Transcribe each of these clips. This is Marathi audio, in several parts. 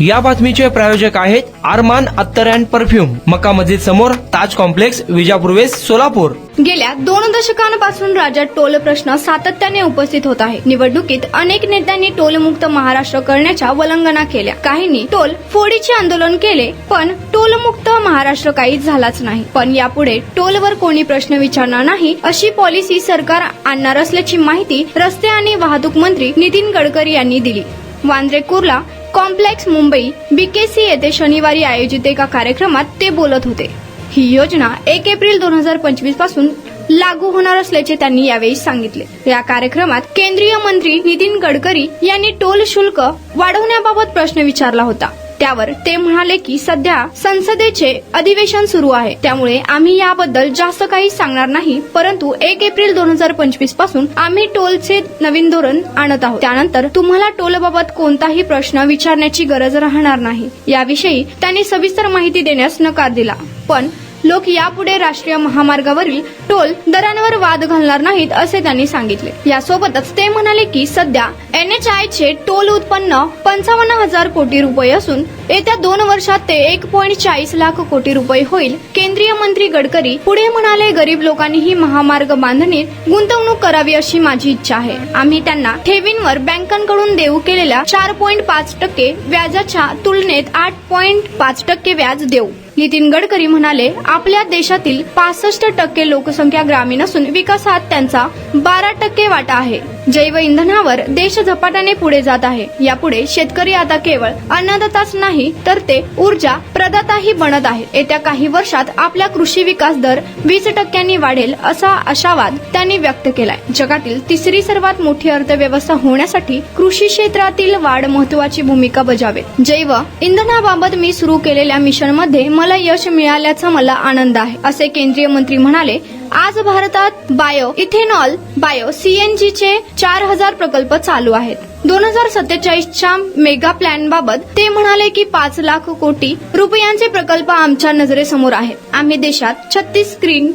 या बातमीचे प्रायोजक आहेत अरमान अत्तर अँड परफ्यूम, मक्का मस्जिद समोर, ताज कॉम्प्लेक्स, विजापूर वेस्ट, सोलापूर। गेल्या 2 दशकांपासून राज्यात टोल प्रश्न सातत्याने उपस्थित होत आहे। निवडणुकीत अनेक नेत्यांनी टोलमुक्त महाराष्ट्र करण्याच्या वल्गना केल्या, काहींनी टोल फोडीचे आंदोलन केले, पण टोलमुक्त महाराष्ट्र काहीच झालाच नाही। पण यापुढे टोलवर कोणी प्रश्न विचारणार नाही अशी पॉलिसी सरकार आणणार असल्याची माहिती रस्ते आणि वाहतूक मंत्री नितीन गडकरी यांनी दिली। वांद्रे कुर्ला कॉम्प्लेक्स मुंबई बीकेसी येथे शनिवारी आयोजित एका कार्यक्रमात ते बोलत होते। ही योजना 1 एप्रिल 2025 पासून लागू होणार असल्याचे त्यांनी यावेळी सांगितले। या कार्यक्रमात केंद्रीय मंत्री नितीन गडकरी यांनी टोल शुल्क वाढवण्याबाबत प्रश्न विचारला होता। त्यावर ते म्हणाले की सध्या संसदेचे अधिवेशन सुरू आहे, त्यामुळे आम्ही याबद्दल जास्त काही सांगणार नाही, परंतु 1 एप्रिल 2025 पासून आम्ही टोलचे नवीन धोरण आणत आहोत। त्यानंतर तुम्हाला टोलबाबत कोणताही प्रश्न विचारण्याची गरज राहणार नाही। याविषयी त्यांनी सविस्तर माहिती देण्यास नकार दिला, पण लोक यापुढे राष्ट्रीय महामार्गावरील टोल दरांवर वाद घालणार नाहीत असे त्यांनी सांगितले। यासोबतच ते म्हणाले की सध्या NHAI चे टोल उत्पन्न 55,000 कोटी रुपये असून येत्या 2 वर्षात ते 1.40 लाख कोटी रुपये होईल। केंद्रीय मंत्री गडकरी पुढे म्हणाले, गरीब लोकांनी ही महामार्ग बांधणीत गुंतवणूक करावी अशी माझी इच्छा आहे। आम्ही त्यांना ठेवींवर बँकांकडून देऊ केलेल्या 4.5% व्याजाच्या तुलनेत 8.5% व्याज देऊ। नितीन गडकरी म्हणाले, आपल्या देशातील 65% लोकसंख्या ग्रामीण असून विकासात त्यांचा 12% वाटा आहे। जैव इंधनावर देश झपाट्याने पुढे जात आहे। यापुढे शेतकरी आता केवळ अन्नदाताच नाही तर ते ऊर्जा प्रदाताही बनत आहे। येत्या काही वर्षात आपला कृषी विकास दर 20% वाढेल असा आशावाद त्यांनी व्यक्त केलाय। जगातील 3री सर्वात मोठी अर्थव्यवस्था होण्यासाठी कृषी क्षेत्रातील वाढ महत्त्वाची भूमिका बजावेल। जैव इंधनाबाबत मी सुरू केलेल्या मिशनमध्ये मला यश मिळाल्याचा मला आनंद आहे, असे केंद्रीय मंत्री म्हणाले। आज भारतात बायो इथेनॉल, बायो CNG चे 4000 प्रकल्प चालू आहेत। 2047च्या मेगा प्लॅन बाबत ते म्हणाले की 5 लाख कोटी रुपयांचे प्रकल्प आमच्या नजरेसमोर आहेत। आम्ही देशात 36 ग्रीन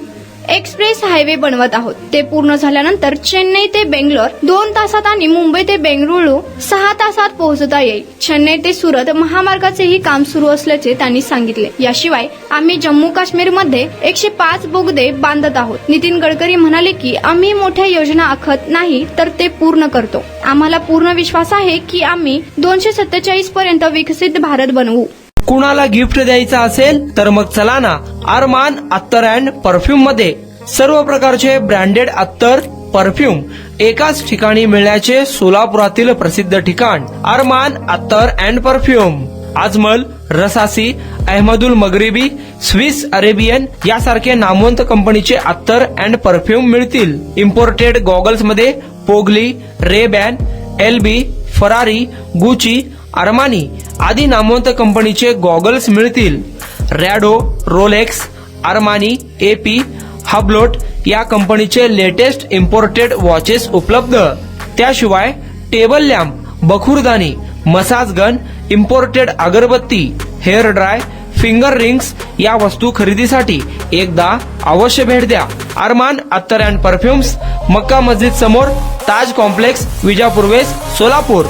एक्सप्रेस हायवे बनवत आहोत। ते पूर्ण झाल्यानंतर चेन्नई ते बेंगलोर 2 तासात आणि मुंबई ते बेंगळुरू 6 तासात पोहोचता येईल। चेन्नई ते सुरत महामार्गाचेही काम सुरू असल्याचे त्यांनी सांगितले। याशिवाय आम्ही जम्मू काश्मीर मध्ये 105 बोगदे बांधत आहोत। नितीन गडकरी म्हणाले की आम्ही मोठ्या योजना आखत नाही तर ते पूर्ण करतो। आम्हाला पूर्ण विश्वास आहे की आम्ही 247 पर्यंत विकसित भारत बनवू। कुणाला गिफ्ट द्यायचं असेल तर मग चला ना अरमान अत्तर अँड परफ्यूम मध्ये। सर्व प्रकारचे ब्रँडेड अत्तर परफ्यूम एकाच ठिकाणी मिळण्याचे सोलापुरातील प्रसिद्ध ठिकाण Armaan Attar and perfume. Ajmal, Rasasi, Ahmed Al Maghribi, Swiss Arabian यासारखे नामवंत कंपनीचे अत्तर अँड परफ्यूम मिळतील। इम्पोर्टेड गॉगल्स मध्ये पोगली, Ray Ban, LB, Ferrari, Gucci, Armani आदी नामवंत कंपनीचे गॉगल्स मिळतील। Rado, Rolex, Armani, AP, Hublot या कंपनीचे लेटेस्ट इम्पोर्टेड वॉचेस उपलब्ध। त्याशिवाय टेबल लॅम्प, बखुरदानी, मसाज गन, इम्पोर्टेड अगरबत्ती, हेअर ड्राय, फिंगर रिंग्स या वस्तू खरेदीसाठी एकदा अवश्य भेट द्या। अरमान अत्तर अँड परफ्यूम्स, मक्का मस्जिद समोर, ताज कॉम्प्लेक्स, विजापूर वेस्ट, सोलापूर।